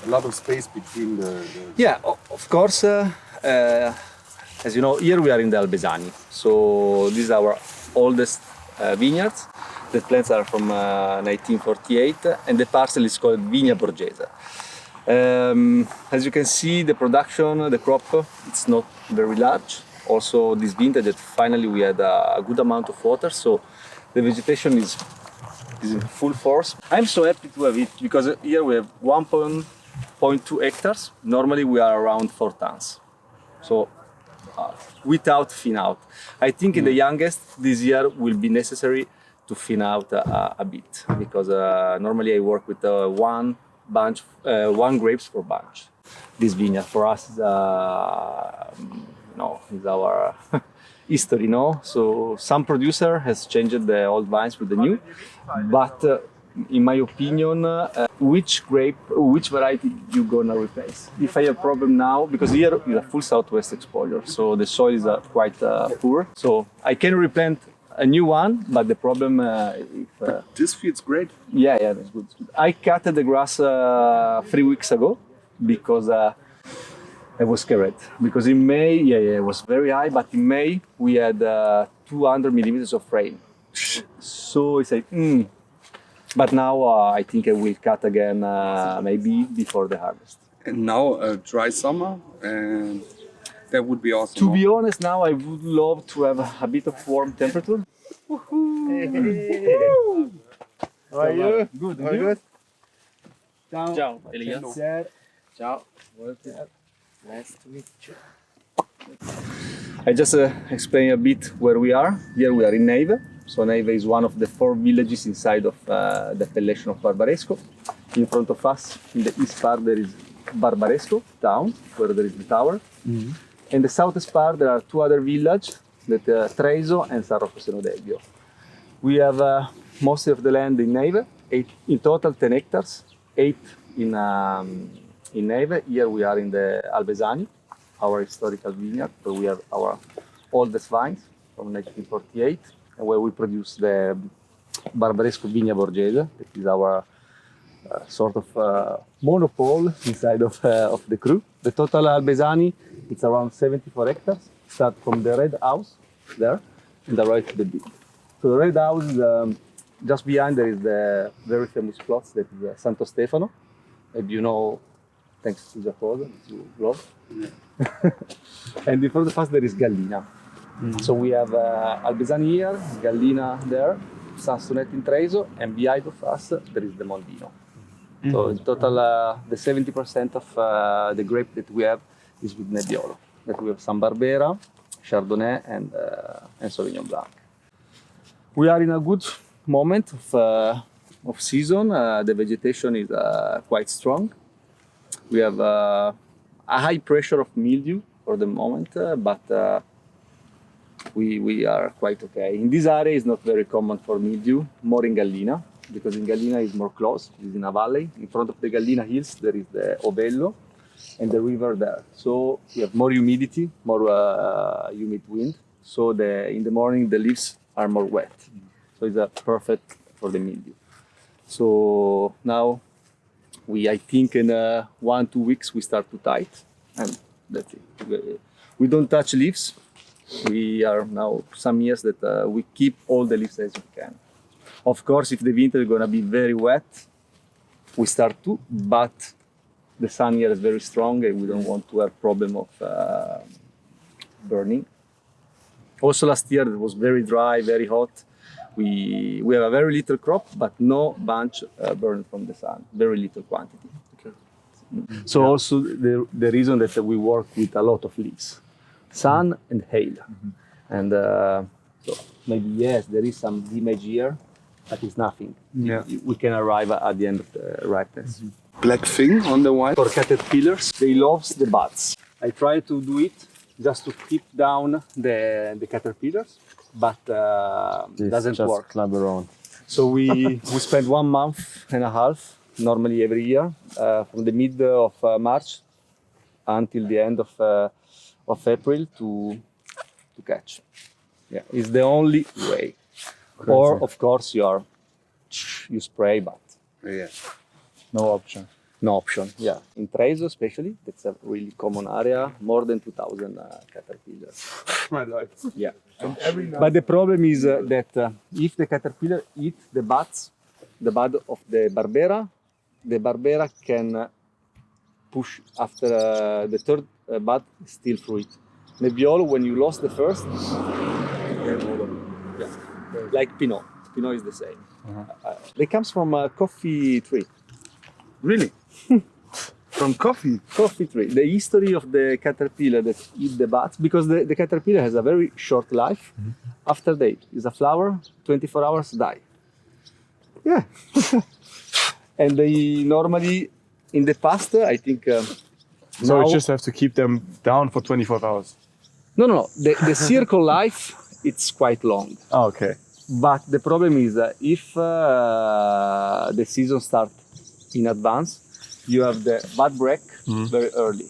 a lot of space between the... Yeah, of course. As you know, here we are in the Albesani. So this is our oldest vineyards. The plants are from 1948 and the parcel is called Vigna Borghese. As you can see, the production, the crop, it's not very large. Also this vintage that finally we had a good amount of water, so the vegetation is in full force. I'm so happy to have it because here we have 1.2 hectares. Normally we are around 4 tons. So without thin out. I think in the youngest this year will be necessary to thin out a bit because normally I work with one grapes per bunch. This vineyard for us is is our history, no? So some producer has changed the old vines with the new, but in my opinion, which variety you gonna replace? If I have problem now, because here is a full southwest exposure, so the soil is quite poor, so I can replant a new one, but the problem this feels great. Yeah, that's good. I cut the grass 3 weeks ago because I was scared. Because in May, it was very high, but in May we had 200 millimeters of rain. So it's like, But now I think I will cut again maybe before the harvest. And now a dry summer, and that would be awesome. To be honest, now I would love to have a bit of warm temperature. Woohoo! How are you? Good. Are you good? Ciao, Elias. Ciao. Nice to meet you. I just explain a bit where we are. Here we are in Neve. So Neve is one of the 4 villages inside of the appellation of Barbaresco. In front of us, in the east part, there is Barbaresco town, where there is the tower. Mm-hmm. In the southeast part, there are 2 other villages, Treso and San Rocco Debbio. We have most of the land in Neve, in total 10 hectares, 8 in Neve. Here we are in the Albesani, our historical vineyard, where we have our oldest vines from 1948, and where we produce the Barbaresco Vigna Borghese. That is our sort of monopole inside of the crew. The total Albesani, it's around 74 hectares. Start from the red house there, and the right to the big. So the red house, just behind there is the very famous plot that is Santo Stefano. And you know, thanks to Giacomo, to love. And in front of us there is Gallina. So we have Albesani here, Gallina there, Sansonet in Treso, and behind of us there is the Mondino. So in total, the 70% of the grape that we have is with Nebbiolo. That we have San Barbera, Chardonnay, and Sauvignon Blanc. We are in a good moment of season. The vegetation is quite strong. We have a high pressure of mildew for the moment, but we are quite okay. In this area, it's not very common for mildew, more in Gallina, because in Gallina it's more close, it's in a valley. In front of the Gallina hills, there is the Ovello and the river there. So we have more humidity, more humid wind. So in the morning, the leaves are more wet. So it's perfect for the mildew. So now, I think in 1-2 weeks, we start to tight, and that's it. We don't touch leaves. We are now some years that we keep all the leaves as we can. Of course, if the winter is going to be very wet, we start to, but the sun here is very strong and we don't want to have problem of burning. Also last year it was very dry, very hot. We have a very little crop, but no bunch burned from the sun, very little quantity. Okay. So also the reason that we work with a lot of leaves, sun and hail. And so maybe yes, there is some damage here, but it's nothing. Yeah. We can arrive at the end of the ripeness. Black thing on the wine? For caterpillars, they love the buds. I try to do it just to keep down the caterpillars, but it doesn't work. So we spend 1 month and a half, normally every year, from the mid of March until the end of April to catch. Yeah, it's the only way. Crazy. Or of course you spray, but yeah, no option. No option. Yeah, in Treviso especially, that's a really common area. More than 2,000 caterpillars. My life. Yeah. And every night. But the problem is that if the caterpillar eat the bud of the Barbera can push after the third bud still fruit. Nebbiolo, when you lost the first, yeah, like Pinot. Pinot is the same. They comes from a coffee tree. Really? From coffee? Coffee tree. The history of the caterpillar that eat the buds, because the caterpillar has a very short life. After they is a flower, 24 hours die. Yeah. And they normally, in the past, I think. So now, you just have to keep them down for 24 hours. No. The circle life, it's quite long. Oh, okay. But the problem is if the season starts in advance, you have the bud break very early.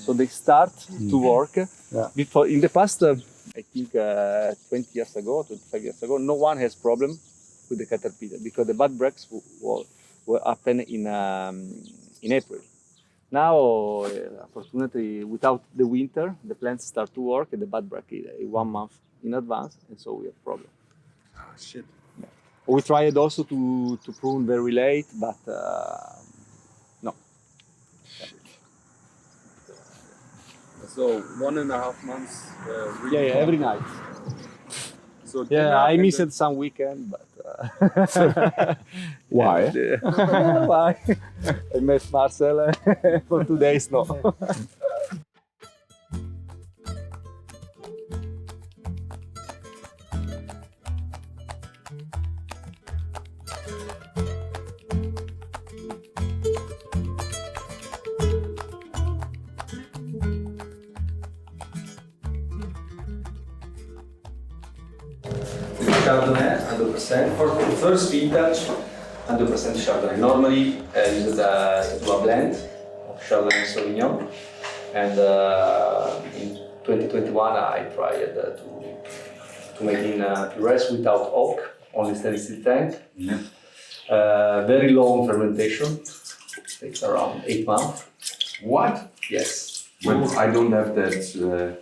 So they start to work. Yeah. Before, in the past, I think 20 years ago, 25 years ago, no one has problem with the caterpillar because the bud breaks will happen in April. Now, unfortunately, without the winter, the plants start to work and the bud break is 1 month in advance, and so we have problem. Oh, shit. We tried also to prune very late, but no. So 1.5 months. Really Yeah, every night. So Yeah, dinner I and missed then- some weekend, but Why? and, why? I met Marcel for 2 days. No. Chardonnay, 100%. For the first vintage, 100% Chardonnay. Normally, use do a blend of Chardonnay and Sauvignon. And in 2021, I tried to make in purées without oak, only stainless steel tank. Yeah. Very long fermentation, takes around 8 months. What? Yes. Well, I don't have that.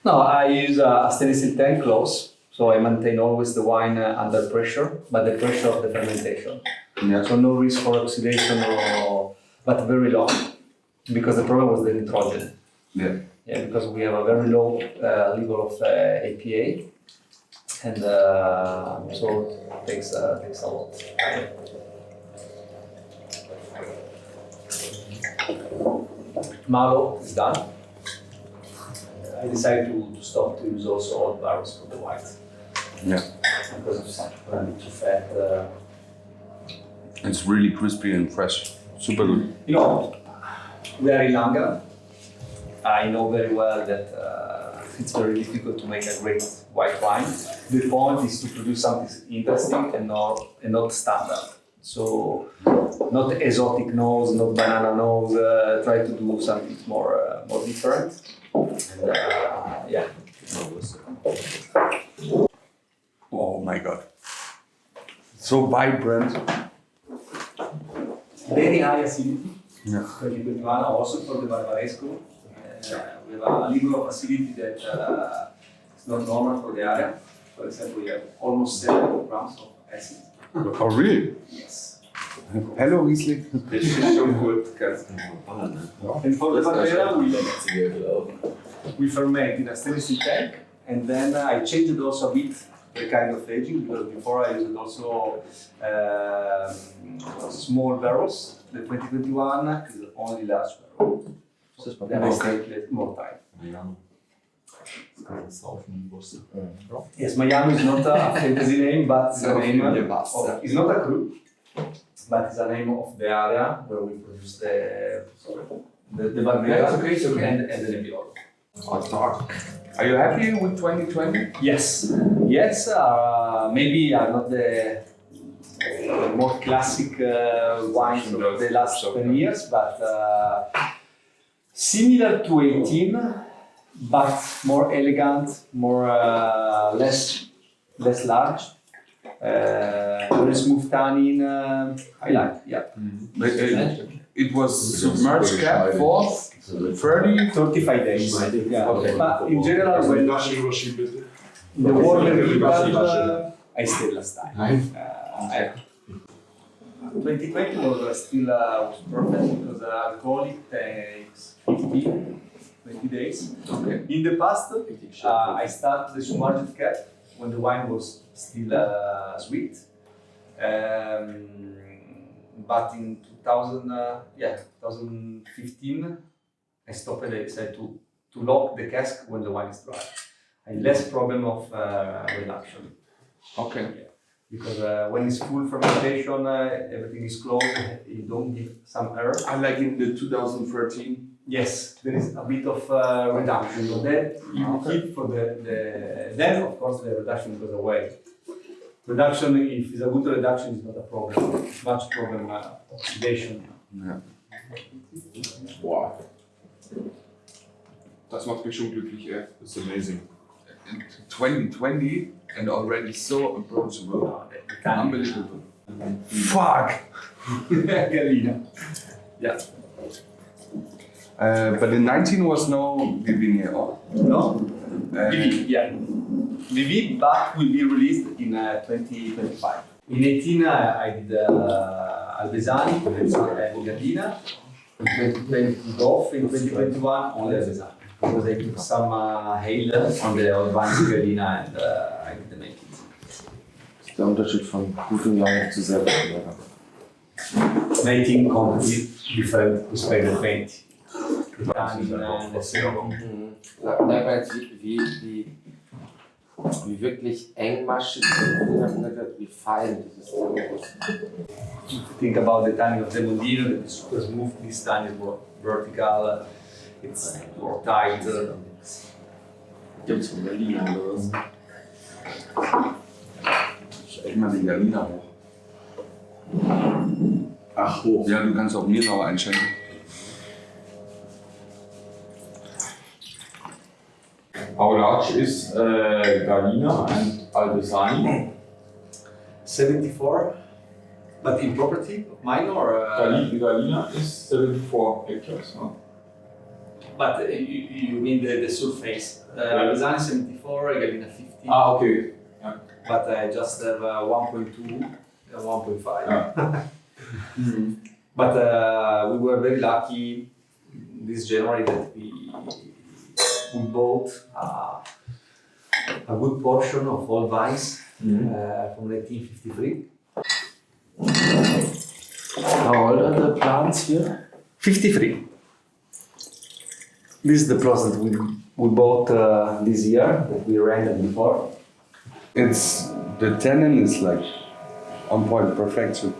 No, I use a stainless steel tank close, so I maintain always the wine under pressure, but the pressure of the fermentation. Yeah. So no risk for oxidation, but very long, because the problem was the nitrogen. Yeah. Yeah, because we have a very low level of APA, and so it takes a lot. Malo is done. I decided to stop to use also old barrels for the white Yeah. because of some too fat. It's really crispy and fresh. Super good. You know, we are in Langa. I know very well that it's very difficult to make a great white wine. The point is to produce something interesting and not standard. So, not exotic nose, not banana nose. Try to do something more different. And yeah. Oh my god. So vibrant. Very high acidity. Yeah. 2021 also for the Barbaresco. We have a level of acidity that is not normal for the area. For example, we have almost 7 grams of acid. Oh really? Yes. Hello Riesling. This is so good. And for the Barbera, we ferment in a stainless steel tank, and then I changed also a bit the kind of aging, because before I used also small barrels. The 2021 is only large barrel. So then I stayed more time. Yes, Miami is not a fantasy name, but it's a name of, it's not a crew, but it's a name of the area where we produce the Barbera and the Nebbiolo. Are you happy with 2020? Yes, maybe are not the more classic wines of the last 10 years, but similar to 18, but more elegant, more less large, very smooth tannin. I like, yeah. But, it was submerged cap for 30. 35 days. Yeah. Okay. But in general, when the water I stayed last time. 2020 was still was perfect because alcoholic takes 20 days. Okay. In the past, I started the submerged cap when the wine was still sweet. But in 2015, I stopped and I decided to lock the cask when the wine is dry. I had less problem of reduction. Okay. Yeah. Because when it's full fermentation, everything is closed, you don't give some air. I like in the 2013. Yes, there is a bit of reduction. So then you keep for the then of course the reduction goes away. Reduction, if it's a good reduction, is not a problem. Much problem oxidation. Ja. Wow. Das macht mich schon glücklich, ey. That's amazing. In 2020 and already so approachable. Unbelievable. Fuck! Gallina. Yeah. But in 19 was no Vineyard. No? VV, yeah. VV, but will be released in 2025. In 18, I did Albesani and Gallina. In 2020, Golf. In 2021, only Albesani. Because I took some hail on the advanced Gallina and I did the making. Das ist der Unterschied von gutem Wein zu sehr gutem Wein. Making completely different to spray the paint. Sag mal jetzt, wie wirklich engmaschig, wie fein dieses Ding ist. If you think about the tannin of the Mondino, it's super smooth. This tannin is more vertical, it's more tight. Gibt's von Berlin oder was? Stell mal die Gallina hoch. Ach, hoch. Ja, du kannst auch mir noch einschenken. How large is Gallina and Albesani? 74, but in property of mine or? Gallina is 74 hectares. Huh? But you mean the surface? Albesani 74, Gallina 50. Ah, okay. Yeah. But I just have 1.2, 1.5. Yeah. But we were very lucky this January that we bought a good portion of old vines from 1953. How old are the plants here? 53. This is the plot that we bought this year, that we rented before. It's the tannin is like on point, perfection.